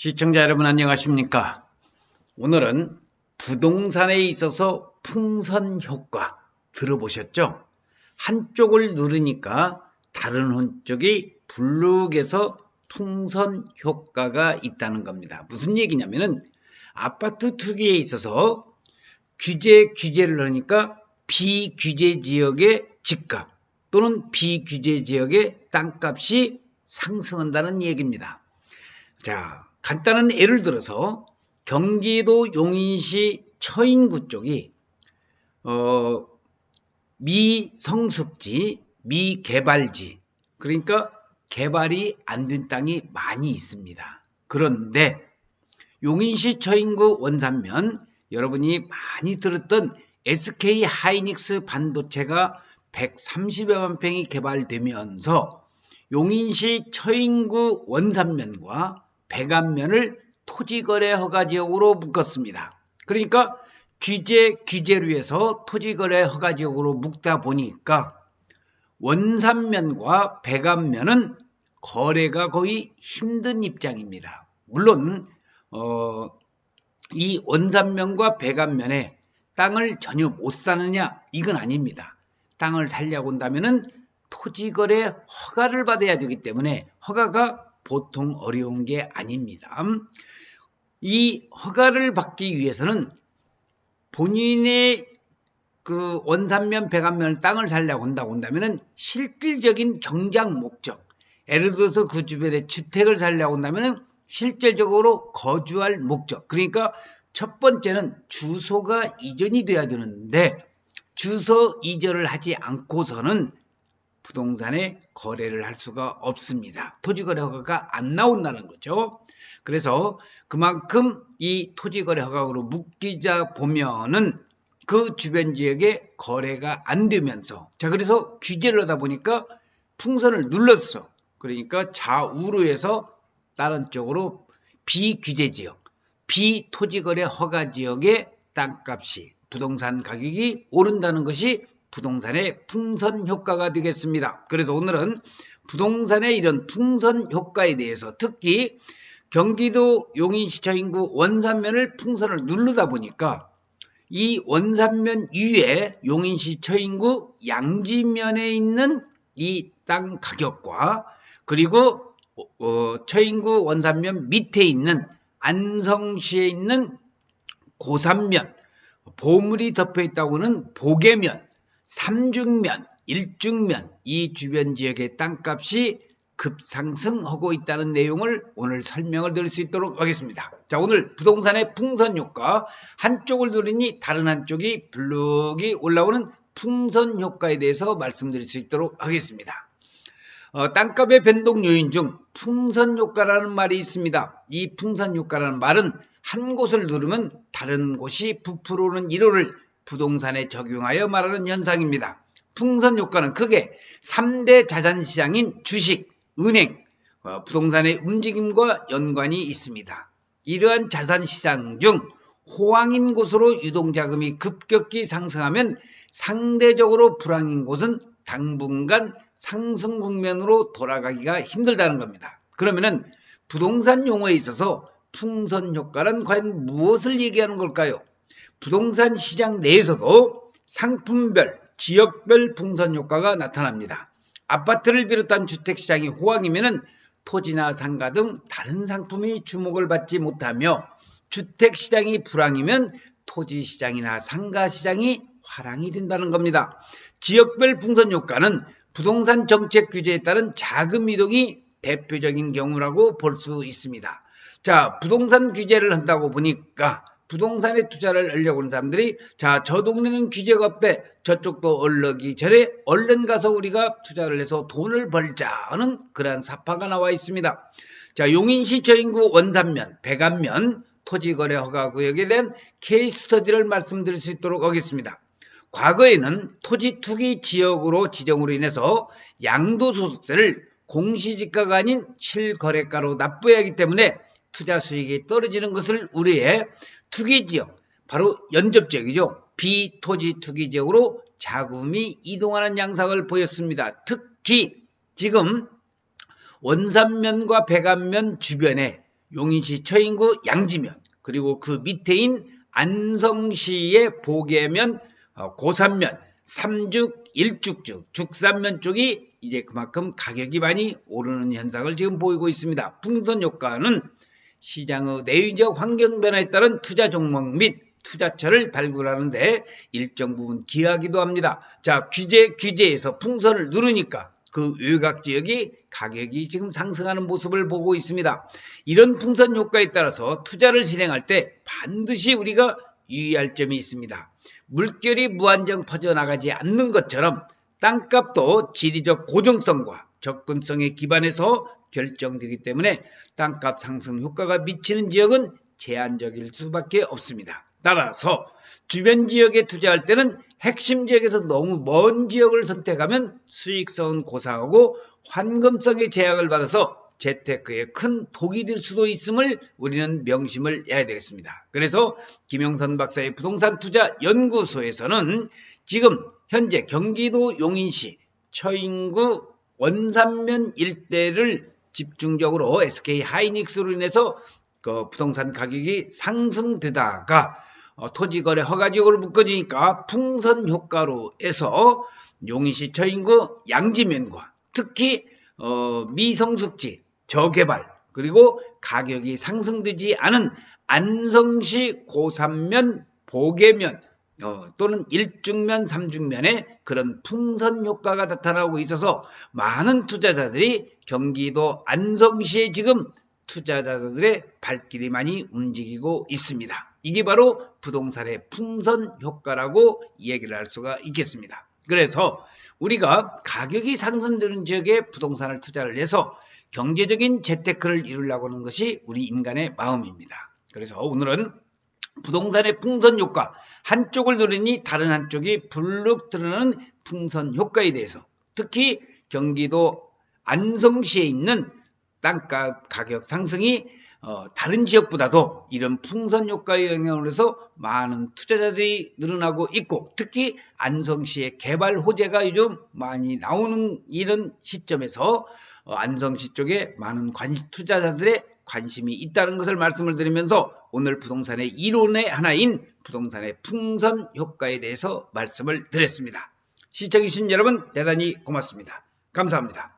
시청자 여러분 안녕하십니까? 오늘은 부동산에 있어서 풍선 효과 들어보셨죠? 한쪽을 누르니까 다른 한쪽이 불룩해서 풍선 효과가 있다는 겁니다. 무슨 얘기냐면은 아파트 투기에 있어서 규제를 하니까 비규제 지역의 집값 또는 비규제 지역의 땅값이 상승한다는 얘기입니다. 자, 간단한 예를 들어서 경기도 용인시 처인구 쪽이 미성숙지, 미개발지, 그러니까 개발이 안 된 땅이 많이 있습니다. 그런데 용인시 처인구 원산면 여러분이 많이 들었던 SK 하이닉스 반도체가 130여만 평이 개발되면서 용인시 처인구 원산면과 백안면을 토지거래 허가지역으로 묶었습니다. 그러니까 규제를 위해서 토지거래 허가지역으로 묶다 보니까 원산면과 백안면은 거래가 거의 힘든 입장입니다. 물론 이 원산면과 백안면에 땅을 전혀 못 사느냐 이건 아닙니다. 땅을 살려고 한다면은 토지거래 허가를 받아야 되기 때문에 허가가 보통 어려운 게 아닙니다. 이 허가를 받기 위해서는 본인의 그 원산면, 백안면 땅을 살려고 한다면은 실질적인 경작 목적, 예를 들어서 그 주변에 주택을 살려고 한다면은 실질적으로 거주할 목적, 그러니까 첫 번째는 주소가 이전이 돼야 되는데 주소 이전을 하지 않고서는 부동산에 거래를 할 수가 없습니다. 토지거래 허가가 안 나온다는 거죠. 그래서 그만큼 이 토지거래 허가로 묶이자 보면은 그 주변 지역에 거래가 안 되면서, 자, 그래서 규제를 하다 보니까 풍선을 눌렀어. 그러니까 좌우로 해서 다른 쪽으로 비규제 지역, 비토지거래 허가 지역의 땅값이, 부동산 가격이 오른다는 것이 부동산의 풍선 효과가 되겠습니다. 그래서 오늘은 부동산의 이런 풍선 효과에 대해서, 특히 경기도 용인시 처인구 원산면을 풍선을 누르다 보니까 이 원산면 위에 용인시 처인구 양지면에 있는 이 땅 가격과 그리고 처인구 원산면 밑에 있는 안성시에 있는 고산면, 보물이 덮여 있다고는 보계면, 삼중면, 일중면, 이 주변 지역의 땅값이 급상승하고 있다는 내용을 오늘 설명을 드릴 수 있도록 하겠습니다. 자, 오늘 부동산의 풍선 효과, 한쪽을 누르니 다른 한쪽이 블룩이 올라오는 풍선 효과에 대해서 말씀드릴 수 있도록 하겠습니다. 땅값의 변동 요인 중 풍선 효과라는 말이 있습니다. 이 풍선 효과라는 말은 한 곳을 누르면 다른 곳이 부풀어오는 이론을 부동산에 적용하여 말하는 현상입니다. 풍선 효과는 크게 3대 자산시장인 주식, 은행, 부동산의 움직임과 연관이 있습니다. 이러한 자산시장 중 호황인 곳으로 유동자금이 급격히 상승하면 상대적으로 불황인 곳은 당분간 상승 국면으로 돌아가기가 힘들다는 겁니다. 그러면은 부동산 용어에 있어서 풍선 효과는 과연 무엇을 얘기하는 걸까요? 부동산 시장 내에서도 상품별, 지역별 풍선 효과가 나타납니다. 아파트를 비롯한 주택시장이 호황이면은 토지나 상가 등 다른 상품이 주목을 받지 못하며 주택시장이 불황이면 토지시장이나 상가시장이 화랑이 된다는 겁니다. 지역별 풍선 효과는 부동산 정책 규제에 따른 자금 이동이 대표적인 경우라고 볼 수 있습니다. 자, 부동산 규제를 한다고 보니까 부동산에 투자를 하려고 하는 사람들이, 자, 저 동네는 규제가 없대, 저쪽도 얼르기 전에 얼른 가서 우리가 투자를 해서 돈을 벌자 하는 그러한 사파가 나와 있습니다. 자, 용인시 처인구 원산면, 백안면 토지거래 허가구역에 대한 케이스 스터디를 말씀드릴 수 있도록 하겠습니다. 과거에는 토지 투기 지역으로 지정으로 인해서 양도소득세를 공시지가가 아닌 실거래가로 납부해야 하기 때문에 투자 수익이 떨어지는 것을 우려해 투기지역, 바로 연접지역이죠. 비토지 투기지역으로 자금이 이동하는 양상을 보였습니다. 특히 지금 원산면과 백안면 주변에 용인시 처인구 양지면, 그리고 그 밑에인 안성시의 보계면, 고산면, 삼죽, 일죽죽, 죽산면 쪽이 이제 그만큼 가격이 많이 오르는 현상을 지금 보이고 있습니다. 풍선 효과는 시장의 내외적 환경 변화에 따른 투자 종목 및 투자처를 발굴하는데 일정 부분 기여하기도 합니다. 자, 규제에서 풍선을 누르니까 그 외곽 지역이 가격이 지금 상승하는 모습을 보고 있습니다. 이런 풍선 효과에 따라서 투자를 실행할 때 반드시 우리가 유의할 점이 있습니다. 물결이 무한정 퍼져나가지 않는 것처럼 땅값도 지리적 고정성과 접근성에 기반해서 결정되기 때문에 땅값 상승 효과가 미치는 지역은 제한적일 수밖에 없습니다. 따라서 주변 지역에 투자할 때는 핵심 지역에서 너무 먼 지역을 선택하면 수익성은 고상하고 환금성의 제약을 받아서 재테크에 큰 독이 될 수도 있음을 우리는 명심을 해야 되겠습니다. 그래서 김영선 박사의 부동산 투자 연구소에서는 지금 현재 경기도 용인시 처인구 원산면 일대를 집중적으로 SK 하이닉스로 인해서 그 부동산 가격이 상승되다가 토지거래 허가지역으로 묶어지니까 풍선 효과로 해서 용인시 처인구 양지면과 특히 미성숙지, 저개발, 그리고 가격이 상승되지 않은 안성시 고산면, 보계면 또는 일죽면, 삼죽면에 그런 풍선 효과가 나타나고 있어서 많은 투자자들이 경기도 안성시에 지금 투자자들의 발길이 많이 움직이고 있습니다. 이게 바로 부동산의 풍선 효과라고 얘기를 할 수가 있겠습니다. 그래서 우리가 가격이 상승되는 지역에 부동산을 투자를 해서 경제적인 재테크를 이루려고 하는 것이 우리 인간의 마음입니다. 그래서 오늘은 부동산의 풍선 효과, 한쪽을 누르니 다른 한쪽이 불룩 드러나는 풍선 효과에 대해서, 특히 경기도 안성시에 있는 땅값 가격 상승이 다른 지역보다도 이런 풍선 효과의 영향으로 해서 많은 투자자들이 늘어나고 있고, 특히 안성시의 개발 호재가 요즘 많이 나오는 이런 시점에서 안성시 쪽에 많은 투자자들의 관심이 있다는 것을 말씀을 드리면서 오늘 부동산의 이론의 하나인 부동산의 풍선 효과에 대해서 말씀을 드렸습니다. 시청해주신 여러분 대단히 고맙습니다. 감사합니다.